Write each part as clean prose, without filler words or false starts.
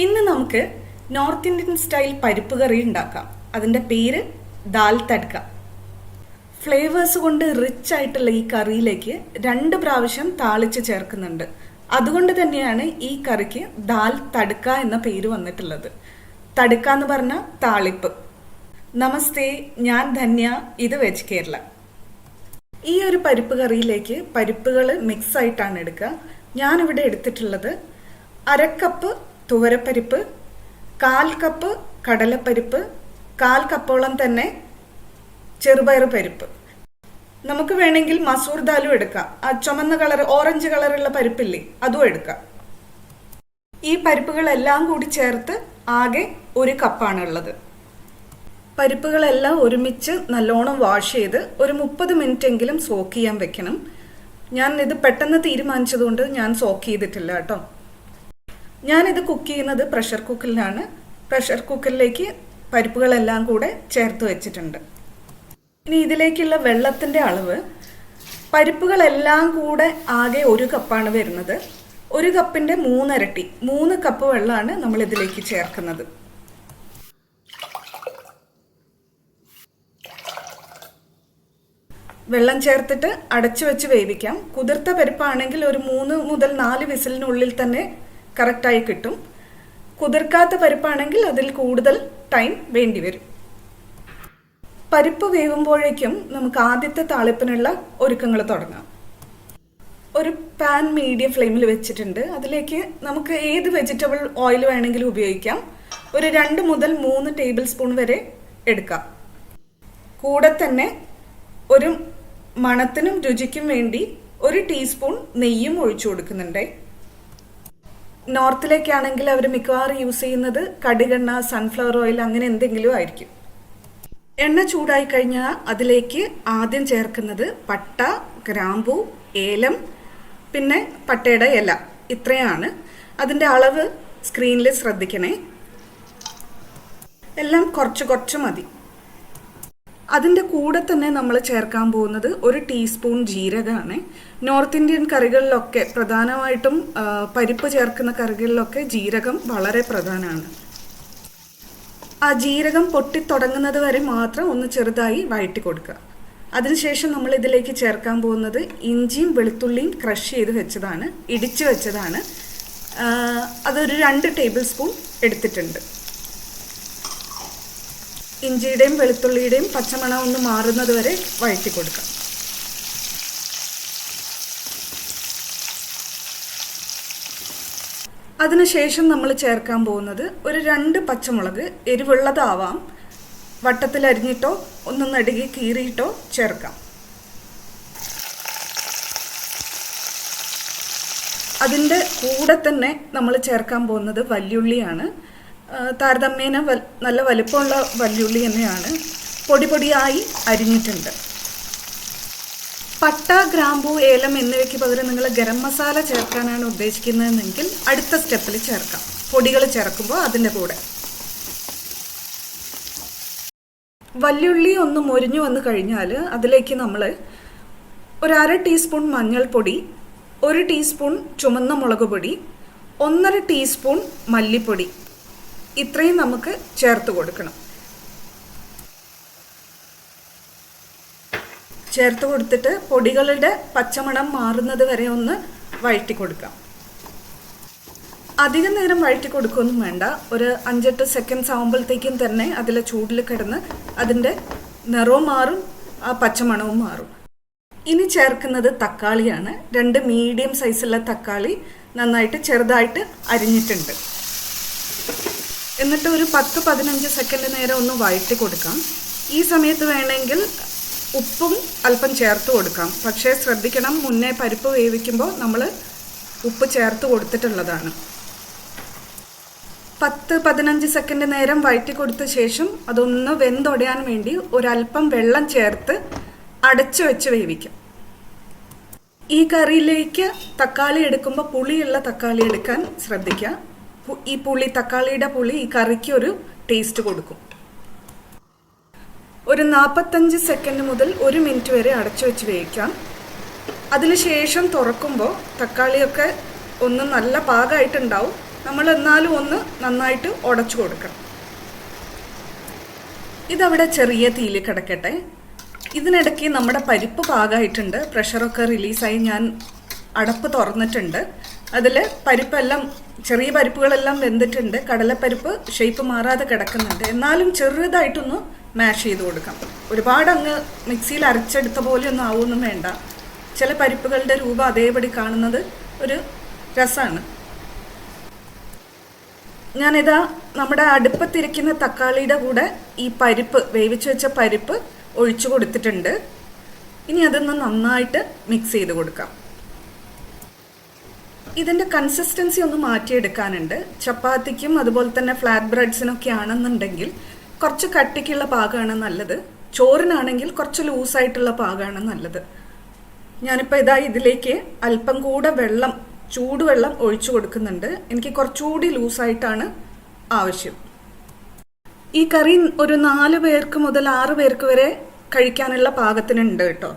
ഇന്ന് നമുക്ക് north Indian style പരിപ്പ് കറി ഉണ്ടാക്കാം. അതിൻ്റെ പേര് ദാൽ തഡ്ക. ഫ്ലേവേഴ്സ് കൊണ്ട് റിച്ച് ആയിട്ടുള്ള ഈ കറിയിലേക്ക് 2 പ്രാവശ്യം താളിച്ച് ചേർക്കുന്നുണ്ട്. അതുകൊണ്ട് തന്നെയാണ് ഈ കറിക്ക് ദാൽ തഡ്ക എന്ന പേര് വന്നിട്ടുള്ളത്. തഡ്ക എന്ന് പറഞ്ഞാൽ താളിപ്പ്. നമസ്തേ, ഞാൻ ധന്യ, ഇത് വെജ് കേരള. ഈ ഒരു പരിപ്പ് കറിയിലേക്ക് പരിപ്പുകൾ മിക്സ് ആയിട്ടാണ് എടുക്കുക. ഞാനിവിടെ എടുത്തിട്ടുള്ളത് 1/2 കപ്പ് തുവരപ്പരിപ്പ്, 1/4 കപ്പ് കടലപ്പരിപ്പ്, 1/4 കപ്പോളം തന്നെ ചെറുപയർ പരിപ്പ്. നമുക്ക് വേണമെങ്കിൽ മസൂർ ദാലും എടുക്കാം. ആ ചുമന്ന കളർ, ഓറഞ്ച് കളറുള്ള പരിപ്പില്ലേ, അതും എടുക്കാം. ഈ പരിപ്പുകളെല്ലാം കൂടി ചേർത്ത് ആകെ 1 കപ്പാണ് ഉള്ളത്. പരിപ്പുകളെല്ലാം ഒരുമിച്ച് നല്ലോണം വാഷ് ചെയ്ത് ഒരു 30 മിനിറ്റ് എങ്കിലും സോക്ക് ചെയ്യാൻ വെക്കണം. ഞാൻ ഇത് പെട്ടെന്ന് തീരുമാനിച്ചതുകൊണ്ട് ഞാൻ സോക്ക് ചെയ്തിട്ടില്ല കേട്ടോ. ഞാനിത് കുക്ക് ചെയ്യുന്നത് പ്രഷർ കുക്കറിലാണ്. പ്രഷർ കുക്കറിലേക്ക് പരിപ്പുകളെല്ലാം കൂടെ ചേർത്ത് വെച്ചിട്ടുണ്ട്. ഇനി ഇതിലേക്കുള്ള വെള്ളത്തിൻ്റെ അളവ്, പരിപ്പുകളെല്ലാം കൂടെ ആകെ 1 കപ്പാണ് വരുന്നത്. 1 കപ്പിൻ്റെ 3 ഇരട്ടി, 3 കപ്പ് വെള്ളമാണ് നമ്മൾ ഇതിലേക്ക് ചേർക്കുന്നത്. വെള്ളം ചേർത്തിട്ട് അടച്ചു വെച്ച് വേവിക്കാം. കുതിർത്ത പരിപ്പാണെങ്കിൽ ഒരു 3 മുതൽ 4 വിസിലിനുള്ളിൽ തന്നെ കറക്റ്റായി കിട്ടും. കുതിർക്കാത്ത പരിപ്പാണെങ്കിൽ അതിൽ കൂടുതൽ ടൈം വേണ്ടി വരും. പരിപ്പ് വേവുമ്പോഴേക്കും നമുക്ക് ആദ്യത്തെ താളിപ്പിനുള്ള ഒരുക്കങ്ങൾ തുടങ്ങാം. ഒരു പാൻ മീഡിയം ഫ്ലെയിമിൽ വെച്ചിട്ടുണ്ട്. അതിലേക്ക് നമുക്ക് ഏത് വെജിറ്റബിൾ ഓയിൽ വേണമെങ്കിലും ഉപയോഗിക്കാം. ഒരു 2 മുതൽ 3 ടേബിൾ സ്പൂൺ വരെ എടുക്കാം. കൂടെ തന്നെ ഒരു മണത്തിനും രുചിക്കും വേണ്ടി 1 ടീസ്പൂൺ നെയ്യും ഒഴിച്ചു കൊടുക്കുന്നുണ്ട്. നോർത്തിലേക്കാണെങ്കിൽ അവർ മിക്കവാറും യൂസ് ചെയ്യുന്നത് കടുകെണ്ണ, സൺഫ്ലവർ ഓയിൽ അങ്ങനെ എന്തെങ്കിലും ആയിരിക്കും. എണ്ണ ചൂടായി കഴിഞ്ഞാൽ അതിലേക്ക് ആദ്യം ചേർക്കുന്നത് പട്ട, ഗ്രാമ്പൂ, ഏലം, പിന്നെ പട്ടയുടെ ഇല. ഇത്രയാണ്. അതിൻ്റെ അളവ് സ്ക്രീനിൽ ശ്രദ്ധിക്കണേ. എല്ലാം കുറച്ച് മതി. അതിൻ്റെ കൂടെ തന്നെ നമ്മൾ ചേർക്കാൻ പോകുന്നത് 1 ടീസ്പൂൺ ജീരകമാണ്. നോർത്ത് ഇന്ത്യൻ കറികളിലൊക്കെ, പ്രധാനമായിട്ടും പരിപ്പ് ചേർക്കുന്ന കറികളിലൊക്കെ ജീരകം വളരെ പ്രധാനമാണ്. ആ ജീരകം പൊട്ടിത്തുടങ്ങുന്നത് വരെ മാത്രം ഒന്ന് ചെറുതായി വഴറ്റി കൊടുക്കുക. അതിനുശേഷം നമ്മൾ ഇതിലേക്ക് ചേർക്കാൻ പോകുന്നത് ഇഞ്ചിയും വെളുത്തുള്ളിയും ക്രഷ് ചെയ്ത് വെച്ചതാണ്, ഇടിച്ച് വെച്ചതാണ്. അതൊരു 2 ടേബിൾ സ്പൂൺ എടുത്തിട്ടുണ്ട്. ഇഞ്ചിയുടെയും വെളുത്തുള്ളിയുടെയും പച്ചമണം ഒന്ന് മാറുന്നത് വരെ വഴറ്റി കൊടുക്കാം. അതിനുശേഷം നമ്മൾ ചേർക്കാൻ പോകുന്നത് ഒരു 2 പച്ചമുളക്, എരിവുള്ളതാവാം, വട്ടത്തിൽ അരിഞ്ഞിട്ടോ ഒന്ന് നടുകി കീറിയിട്ടോ ചേർക്കാം. അതിൻ്റെ കൂടെ തന്നെ നമ്മൾ ചേർക്കാൻ പോകുന്നത് വല്യുള്ളിയാണ്. താരതമ്യേന നല്ല വലിപ്പമുള്ള വല്യുള്ളി തന്നെയാണ്. പൊടിയായി അരിഞ്ഞിട്ടുണ്ട്. പട്ട, ഗ്രാമ്പൂ, ഏലം എന്നിവയ്ക്ക് പകരം നിങ്ങൾ ഗരം മസാല ചേർക്കാനാണ് ഉദ്ദേശിക്കുന്നതെങ്കിൽ അടുത്ത സ്റ്റെപ്പിൽ ചേർക്കാം. പൊടികൾ ചേർക്കുമ്പോൾ അതിൻ്റെ കൂടെ. വല്യുള്ളി ഒന്ന് മൊരിഞ്ഞു വന്നു കഴിഞ്ഞാൽ അതിലേക്ക് നമ്മൾ ഒരു 1/2 ടീസ്പൂൺ മഞ്ഞൾപ്പൊടി, 1 ടീസ്പൂൺ ചുമന്ന മുളക് പൊടി, 1/2 ടീസ്പൂൺ മല്ലിപ്പൊടി, ഇത്രയും നമുക്ക് ചേർത്ത് കൊടുക്കണം. ചേർത്ത് കൊടുത്തിട്ട് പൊടികളുടെ പച്ചമണം മാറുന്നത് വരെ ഒന്ന് വഴറ്റി കൊടുക്കാം. അധികം നേരം വഴറ്റി കൊടുക്കുകയൊന്നും വേണ്ട. ഒരു 5-8 സെക്കൻഡ്സ് ആകുമ്പോഴത്തേക്കും തന്നെ അതിലെ ചൂടിൽ കിടന്ന് അതിൻ്റെ നിറവും മാറും, ആ പച്ചമണവും മാറും. ഇനി ചേർക്കുന്നത് തക്കാളിയാണ്. 2 മീഡിയം സൈസുള്ള തക്കാളി നന്നായിട്ട് ചെറുതായിട്ട് അരിഞ്ഞിട്ടുണ്ട്. എന്നിട്ട് ഒരു 10-15 സെക്കൻഡ് നേരം ഒന്ന് വഴറ്റി കൊടുക്കാം. ഈ സമയത്ത് വേണമെങ്കിൽ ഉപ്പും അല്പം ചേർത്ത് കൊടുക്കാം. പക്ഷേ ശ്രദ്ധിക്കണം, മുന്നേ പരിപ്പ് വേവിക്കുമ്പോൾ നമ്മൾ ഉപ്പ് ചേർത്ത് കൊടുത്തിട്ടുള്ളതാണ്. 10-15 സെക്കൻഡ് നേരം വഴറ്റി കൊടുത്ത ശേഷം അതൊന്ന് വെന്തൊടയാൻ വേണ്ടി ഒരല്പം വെള്ളം ചേർത്ത് അടച്ചു വെച്ച് വേവിക്കാം. ഈ കറിയിലേക്ക് തക്കാളി എടുക്കുമ്പോൾ പുളിയുള്ള തക്കാളി എടുക്കാൻ ശ്രദ്ധിക്കുക. ഈ തക്കാളിയുടെ പുളി ഈ കറിക്ക് ഒരു ടേസ്റ്റ് കൊടുക്കും. ഒരു 45 സെക്കൻഡ് മുതൽ 1 മിനിറ്റ് വരെ അടച്ചു വെച്ച് വേവിക്കാം. അതിനുശേഷം തുറക്കുമ്പോൾ തക്കാളിയൊക്കെ ഒന്ന് നല്ല പാകമായിട്ടുണ്ടാവും. നമ്മൾ എന്നാലും ഒന്ന് നന്നായിട്ട് ഉടച്ചു കൊടുക്കണം. ഇതവിടെ ചെറിയ തീയിൽ കിടക്കട്ടെ. ഇതിനിടയ്ക്ക് നമ്മുടെ പരിപ്പ് പാകമായിട്ടുണ്ട്. പ്രഷറൊക്കെ റിലീസായി ഞാൻ അടപ്പ് തുറന്നിട്ടുണ്ട്. അതിൽ പരിപ്പെല്ലാം, ചെറിയ പരിപ്പുകളെല്ലാം വെന്തിട്ടുണ്ട്. കടലപ്പരിപ്പ് ഷേപ്പ് മാറാതെ കിടക്കുന്നുണ്ട്. എന്നാലും ചെറുതായിട്ടൊന്ന് മാഷ് ചെയ്ത് കൊടുക്കാം. ഒരുപാട് അങ്ങ് മിക്സിയിൽ അരച്ചെടുത്ത പോലെ ഒന്നും ആവുമൊന്നും വേണ്ട. ചില പരിപ്പുകളുടെ രൂപം അതേപടി കാണുന്നത് ഒരു രസമാണ്. ഞാനിതാ നമ്മുടെ അടുപ്പത്തിരിക്കുന്ന തക്കാളിയുടെ കൂടെ ഈ പരിപ്പ്, വേവിച്ച് വെച്ച പരിപ്പ് ഒഴിച്ചു കൊടുത്തിട്ടുണ്ട്. ഇനി അതൊന്ന് നന്നായിട്ട് മിക്സ് ചെയ്ത് കൊടുക്കാം. ഇതിൻ്റെ കൺസിസ്റ്റൻസി ഒന്ന് മാറ്റിയെടുക്കാനുണ്ട്. ചപ്പാത്തിക്കും അതുപോലെ തന്നെ ഫ്ലാറ്റ് ബ്രെഡ്സിനൊക്കെ ആണെന്നുണ്ടെങ്കിൽ കുറച്ച് കട്ടിക്കുള്ള പാകമാണ് നല്ലത്. ചോറിനാണെങ്കിൽ കുറച്ച് ലൂസായിട്ടുള്ള പാകമാണ് നല്ലത്. ഞാനിപ്പോൾ ഇതാ ഇതിലേക്ക് അല്പം കൂടെ വെള്ളം, ചൂടുവെള്ളം ഒഴിച്ചു കൊടുക്കുന്നുണ്ട്. എനിക്ക് കുറച്ചുകൂടി ലൂസായിട്ടാണ് ആവശ്യം. ഈ കറി ഒരു 4 പേർക്ക് മുതൽ 6 പേർക്ക് വരെ കഴിക്കാനുള്ള പാകത്തിനുണ്ട് കേട്ടോ.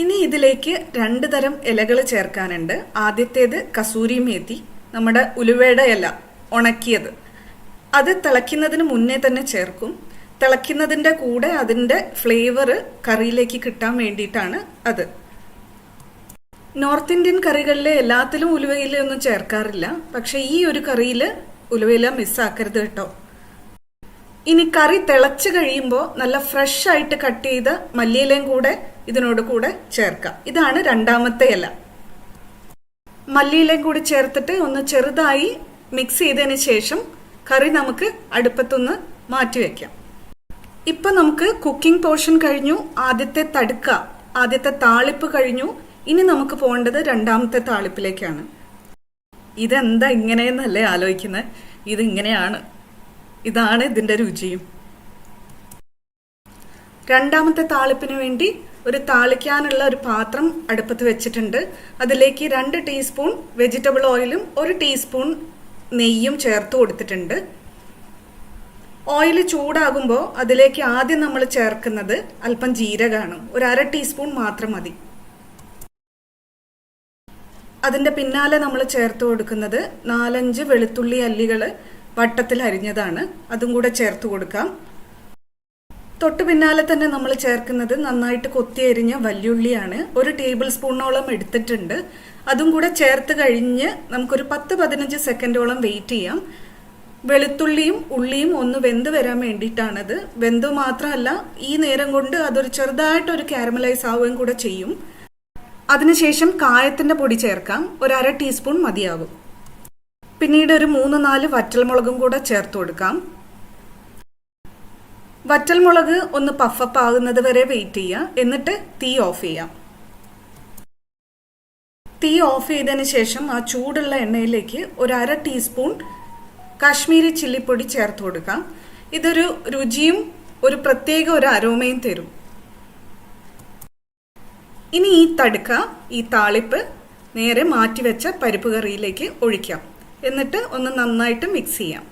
ഇനി ഇതിലേക്ക് 2 തരം ഇലകൾ ചേർക്കാനുണ്ട്. ആദ്യത്തേത് കസൂരി മേത്തി, നമ്മുടെ ഉലുവയുടെ ഇല ഉണക്കിയത്. അത് തിളയ്ക്കുന്നതിന് മുന്നേ തന്നെ ചേർക്കും. തിളയ്ക്കുന്നതിൻ്റെ കൂടെ അതിൻ്റെ ഫ്ലേവർ കറിയിലേക്ക് കിട്ടാൻ വേണ്ടിയിട്ടാണ് അത്. നോർത്ത് ഇന്ത്യൻ കറികളിൽ എല്ലാത്തിലും ഉലുവയിലൊന്നും ചേർക്കാറില്ല. പക്ഷെ ഈ ഒരു കറിയിൽ ഉലുവയില മിസ്സാക്കരുത് കേട്ടോ. ഇനി കറി തിളച്ച് കഴിയുമ്പോൾ നല്ല ഫ്രഷ് ആയിട്ട് കട്ട് ചെയ്ത മല്ലിയിലയും കൂടെ ഇതിനോട് കൂടെ ചേർക്കാം. ഇതാണ് 2ാമത്തെ ഇല. മല്ലിയിലയും കൂടി ചേർത്തിട്ട് ഒന്ന് ചെറുതായി മിക്സ് ചെയ്തതിന് ശേഷം കറി നമുക്ക് അടുപ്പത്തൊന്ന് മാറ്റി വെക്കാം. ഇപ്പം നമുക്ക് കുക്കിംഗ് പോർഷൻ കഴിഞ്ഞു. ആദ്യത്തെ തടുക്ക, ആദ്യത്തെ താളിപ്പ് കഴിഞ്ഞു. ഇനി നമുക്ക് പോകേണ്ടത് 2ാമത്തെ താളിപ്പിലേക്കാണ്. ഇതെന്താ ഇങ്ങനെയെന്നല്ലേ ആലോചിക്കുന്നത്? ഇതിങ്ങനെയാണ്. ഇതാണ് ഇതിൻ്റെ രുചിയും. 2ാമത്തെ താളിപ്പിന് വേണ്ടി ഒരു താളിക്കാനുള്ള ഒരു പാത്രം അടുപ്പത്ത് വെച്ചിട്ടുണ്ട്. അതിലേക്ക് 2 ടീസ്പൂൺ വെജിറ്റബിൾ ഓയിലും 1 ടീസ്പൂൺ നെയ്യും ചേർത്ത് കൊടുത്തിട്ടുണ്ട്. ഓയിൽ ചൂടാകുമ്പോൾ അതിലേക്ക് ആദ്യം നമ്മൾ ചേർക്കുന്നത് അല്പം ജീരകമാണ്. ഒരു 1/2 ടീസ്പൂൺ മാത്രം മതി. അതിൻ്റെ പിന്നാലെ നമ്മൾ ചേർത്ത് കൊടുക്കുന്നത് 4-5 വെളുത്തുള്ളി അല്ലികൾ വട്ടത്തിൽ അരിഞ്ഞതാണ്. അതും കൂടെ ചേർത്ത് കൊടുക്കാം. തൊട്ട് പിന്നാലെ തന്നെ നമ്മൾ ചേർക്കുന്നത് നന്നായിട്ട് കൊത്തി അരിഞ്ഞ വല്യുള്ളിയാണ്. 1 ടേബിൾ സ്പൂണോളം എടുത്തിട്ടുണ്ട്. അതും കൂടെ ചേർത്ത് കഴിഞ്ഞ് നമുക്കൊരു 10-15 സെക്കൻഡോളം വെയിറ്റ് ചെയ്യാം. വെളുത്തുള്ളിയും ഉള്ളിയും ഒന്ന് വെന്ത് വരാൻ വേണ്ടിയിട്ടാണത്. വെന്ത് മാത്രമല്ല, ഈ നേരം കൊണ്ട് അതൊരു ചെറുതായിട്ടൊരു കാരമലൈസ് ആവുകയും കൂടെ ചെയ്യും. അതിനുശേഷം കായത്തിൻ്റെ പൊടി ചേർക്കാം. ഒരു 1/2 ടീസ്പൂൺ മതിയാകും. പിന്നീട് ഒരു 3-4 വറ്റൽമുളകും കൂടെ ചേർത്ത് കൊടുക്കാം. വറ്റൽമുളക് ഒന്ന് പഫപ്പ് ആകുന്നത് വരെ വെയിറ്റ് ചെയ്യുക. എന്നിട്ട് തീ ഓഫ് ചെയ്യാം. തീ ഓഫ് ചെയ്തതിന് ശേഷം ആ ചൂടുള്ള എണ്ണയിലേക്ക് ഒരു 1/2 ടീസ്പൂൺ കാശ്മീരി ചില്ലിപ്പൊടി ചേർത്ത് കൊടുക്കാം. ഇതൊരു രുചിയും ഒരു പ്രത്യേക ഒരു അരോമയും തരും. ഇനി ഈ തടുക്ക, ഈ താളിപ്പ് നേരെ മാറ്റിവെച്ച പരിപ്പ് കറിയിലേക്ക് ഒഴിക്കാം. എന്നിട്ട് ഒന്ന് നന്നായിട്ട് മിക്സ് ചെയ്യാം.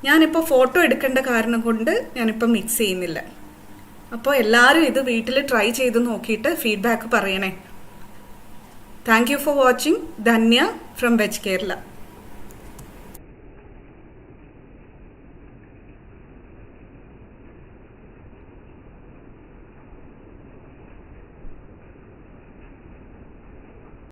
ഞാനിപ്പോൾ ഫോട്ടോ എടുക്കേണ്ട കാരണം കൊണ്ട് ഞാനിപ്പോൾ മിക്സ് ചെയ്യുന്നില്ല. അപ്പോൾ എല്ലാവരും ഇത് വീട്ടിൽ ട്രൈ ചെയ്ത് നോക്കിയിട്ട് ഫീഡ്ബാക്ക് പറയണേ. Thank you for watching. Dhanya from veg Kerala.